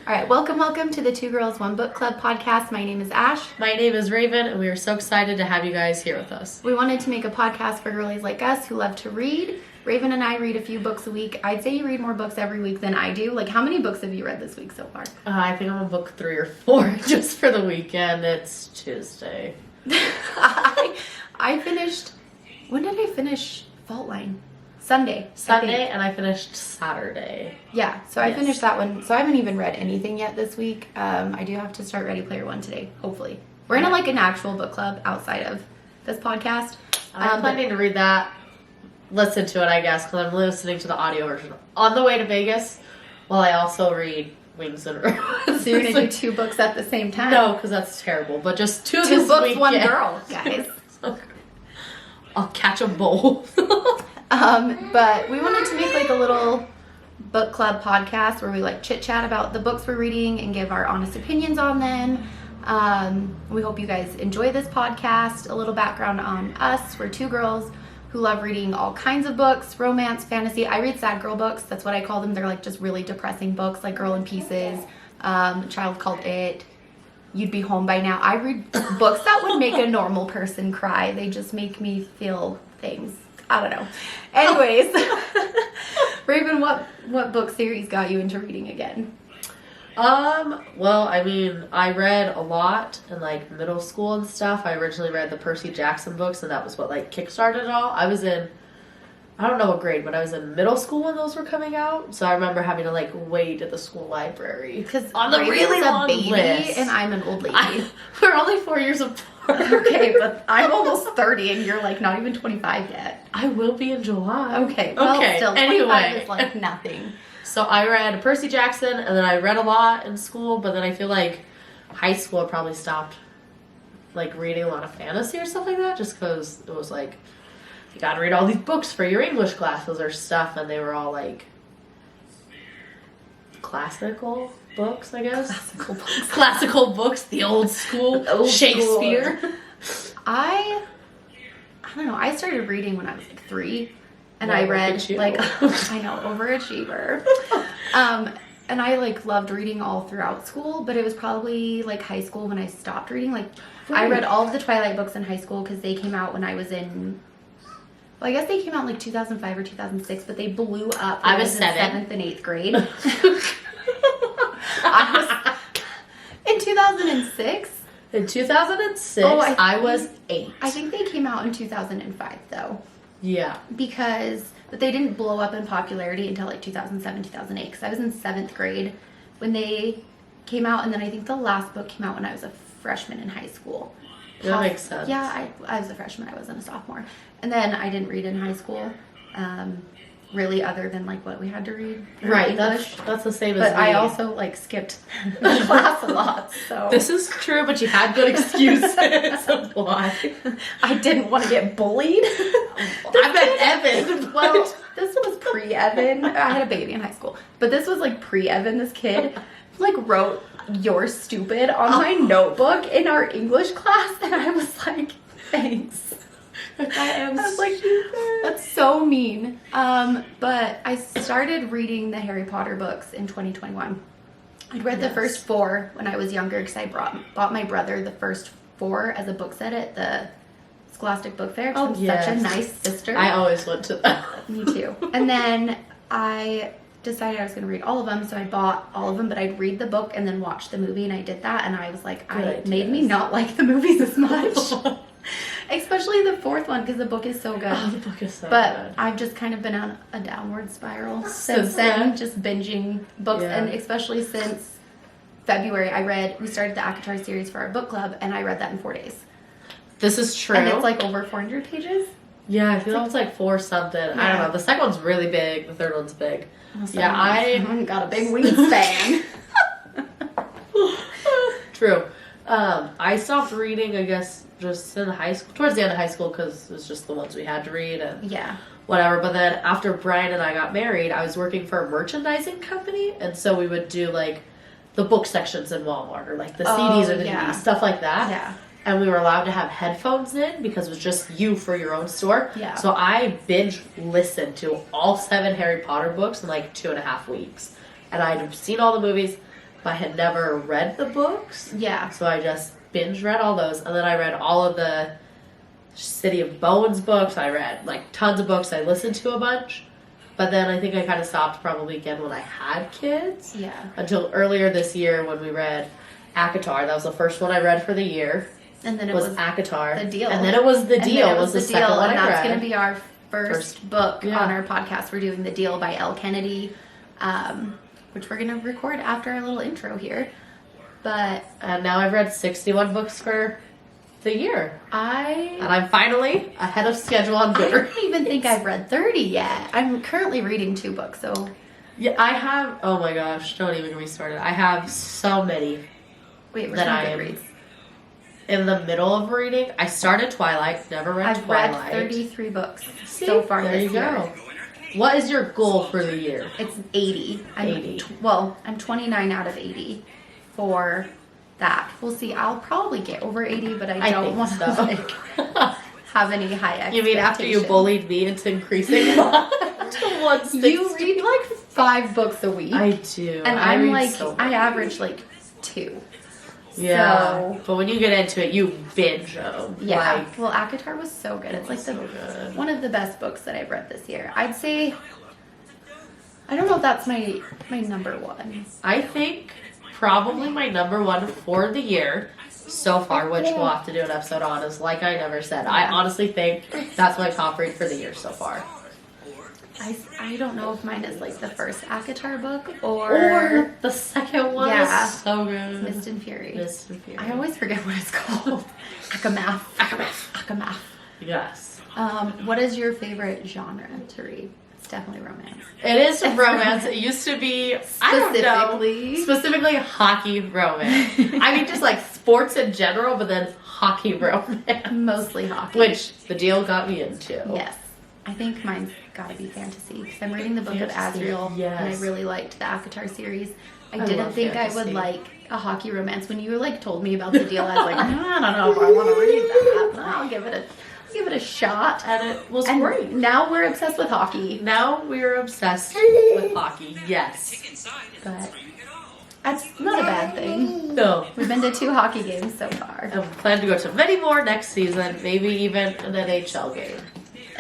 All right, welcome to the Two Girls, One Book Club podcast. My name is Ash. My name is Raven, and we are so excited to have you guys here with us. We wanted to make a podcast for girlies like us who love to read. Raven and I read a few books a week. I'd say you read more books every week than I do. Like, how many books have you read this week so far? I think I'm on book 3 or 4 just for the weekend. It's Tuesday. I finished... When did I finish Fault Line? Sunday, and I finished Saturday. Yeah, so I finished that one. So I haven't even read anything yet this week. I do have to start Ready Player One today, hopefully. We're in an actual book club outside of this podcast. I'm planning to read that, listen to it, I guess, because I'm listening to the audio version on the way to Vegas, while I also read Wings and Roses. So you're going to do 2 books at the same time? No, because that's terrible, but just 2 this books, weekend. One girl, guys. I'll catch them both. But we wanted to make a little book club podcast where we chit chat about the books we're reading and give our honest opinions on them. We hope you guys enjoy this podcast. A little background on us. We're 2 girls who love reading all kinds of books, romance, fantasy. I read sad girl books. That's what I call them. They're just really depressing books, like Girl in Pieces, A Child Called It, You'd Be Home by Now. I read books that would make a normal person cry. They just make me feel things. I don't know. Anyways, Raven, what book series got you into reading again? Well, I mean, I read a lot in middle school and stuff. I originally read the Percy Jackson books, and that was what kickstarted it all. I was in, I don't know what grade, but I was in middle school when those were coming out. So I remember having to wait at the school library because on the really long baby list. And I'm an old lady. We're only 4 years apart. Okay, but I'm almost 30 and you're not even 25 yet. I will be in July. Okay, well, still 25 is nothing. So I read Percy Jackson, and then I read a lot in school, but then I feel high school I probably stopped reading a lot of fantasy or stuff like that, just because it was you gotta read all these books for your English classes or stuff, and they were all classical books, I guess. Classical books, the old school, Shakespeare. I don't know. I started reading when I was 3, and I read I know, overachiever. And I loved reading all throughout school, but it was probably high school when I stopped reading. I read all of the Twilight books in high school because they came out when I was in. Well, I guess they came out in 2005 or 2006, but they blew up. I was 7. In 7th and 8th grade. I was in 2006. In 2006, I was 8. I think they came out in 2005, though. Yeah. But they didn't blow up in popularity until 2007, 2008, because I was in 7th grade when they came out, and then I think the last book came out when I was a freshman in high school. That makes sense. Yeah, I was a freshman. I wasn't a sophomore. And then I didn't read in high school, really, other than what we had to read. Right, English. That's the same as me. But I also skipped class a lot. So this is true, but you had good excuses of why. I didn't want to get bullied. I met Evan. Well, this was pre-Evan. I had a baby in high school, but this was pre-Evan. This kid wrote "You're stupid" on my notebook in our English class, and I was thanks. I was that's so mean. But I started reading the Harry Potter books in 2021. I'd read the first 4 when I was younger because I bought my brother the first 4 as a book set at the Scholastic Book Fair. I'm such a nice sister. I always went to that. Me too. And then I decided I was going to read all of them, so I bought all of them, but I'd read the book and then watch the movie, and I did that, and I was it made me not like the movies as much. Especially the 4th one, because the book is so good. Oh, the book is so good. But I've just kind of been on a downward spiral since then, just binging books, and especially since February, we started the ACOTAR series for our book club, and I read that in 4 days. This is true. And it's over 400 pages. Yeah, I feel it's 4 something. Yeah. I don't know. The second one's really big. The third one's big. I got a big wingspan. True. I stopped reading, I guess, just in high school, towards the end of high school, because it was just the ones we had to read and whatever. But then after Brian and I got married, I was working for a merchandising company, and so we would do the book sections in Walmart, or the CDs or the DVDs, stuff like that. Yeah. And we were allowed to have headphones in because it was just you for your own store. Yeah. So I binge listened to all 7 Harry Potter books in 2.5 weeks. And I'd seen all the movies. but I had never read the books. Yeah. So I just binge read all those, and then I read all of the City of Bones books. I read like tons of books. I listened to a bunch, but then I think I kind of stopped probably again when I had kids. Yeah. Until earlier this year when we read ACOTAR. That was the first one I read for the year. And then it was ACOTAR. The Deal. And then it was The Deal. Was the second Deal, one and I that's read. going to be our first book Yeah. on our podcast. We're doing The Deal by Elle Kennedy, which we're going to record after our little intro here. But And now I've read 61 books for the year. And I'm finally ahead of schedule on I Goodreads. don't even think I've read 30 yet. I'm currently reading 2 books, so... Yeah, I have... Oh my gosh, don't even get me started. I have so many Wait, that I am in the middle of reading. I started Twilight, never read I've Twilight. read 33 books See? so far There this you year. go. What is your goal for the year? It's 80. 80. I'm 29 out of 80 for that. We'll see. I'll probably get over 80, but I don't think want so. to like, have any high expectations. You mean after you bullied me into increasing to 160? You read like 5 books a week. I do. And I I'm read like, so I many. average like 2. Yeah. So, But when you get into it, you binge them. yeah. Like, Well, ACOTAR was so good. It's like so good. one of the best books that I've read this year. I'd say, I don't know if that's my number 1. I think probably my number 1 for the year so far, which we'll have to do an episode on, is Like I Never Said. I honestly think that's my top read for the year so far. I don't know if mine is like the first ACOTAR book or the second one Yeah. is so good. Mist and Fury. Mist and Fury. I always forget what it's called. Akamath. Yes. What is your favorite genre to read? It's definitely romance. It is romance. It used to be, I don't know, specifically hockey romance. I mean, just like sports in general, but then hockey romance. Mostly hockey. Which The Deal got me into. Yes. I think mine's got to be fantasy because I'm reading the book of Fantasy, Azriel, yes. and I really liked the ACOTAR series. I I didn't love think I fantasy. would like a hockey romance. When you like told me about The Deal, I was like, I don't know if I want to read that. But I'll give it a shot. And it was And great. now we're obsessed with hockey. Now we're obsessed with hockey. Yes. But that's not a bad thing. No. We've been to 2 hockey games so far. And we plan to go to many more next season, maybe even an NHL game.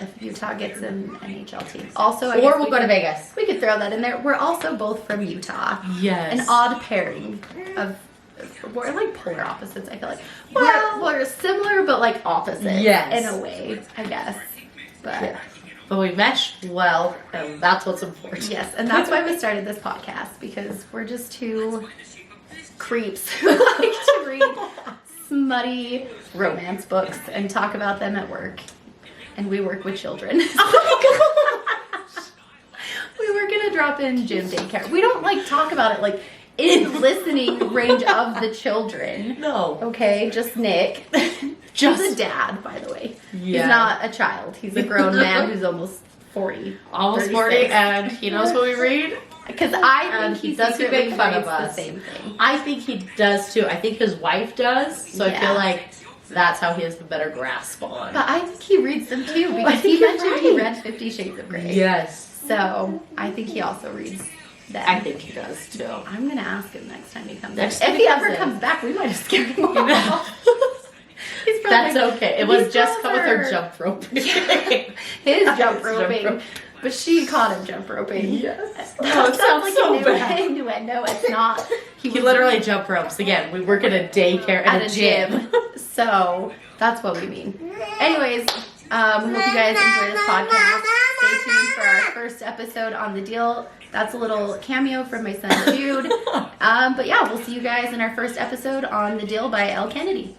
If Utah gets an NHL team. Also, I Or guess we'll go to Vegas. We could throw that in there. We're also both from Utah. Yes. An odd pairing of we're like polar opposites, I feel like. Well- We're similar but like opposites Yes. in a way, I guess. But Yeah. But we mesh well, and that's what's important. yes, and that's why we started this podcast, because we're just 2 creeps who like to read smutty romance books and talk about them at work. And we work with children. We were gonna drop in gym daycare. We don't like talk about it like in listening range of the children. No. Okay, just Nick. Just- He's a dad, by the way. Yeah. He's not a child. He's a grown man who's almost 40. Almost 40, 36. and he knows what we read. Because I And think he he doesn't secretly make fun of reads us. the same thing. I think he does too. I think his wife does, so I Yeah. feel like that's how he has the better grasp on. But I think he reads them too, I because he think you're mentioned he right. read 50 Shades of Grey. Yes. So I think he also reads them. I think he does too. I'm gonna ask him next time he comes Next back. time If he he comes ever in. comes back, we might have scared him You know? off. He's probably That's like, okay. It was "These just girls come with her are-" jump roping. His jump His roping. rope. But she caught him jump roping. Yes. That Oh, it sounds like so an bad. innuendo. It's not. He was literally jump ropes. Again, we work at a daycare at and a gym. So that's what we mean. Anyways, we hope you guys enjoy this podcast. Stay tuned for our first episode on The Deal. That's a little cameo from my son Jude. But yeah, we'll see you guys in our first episode on The Deal by Elle Kennedy.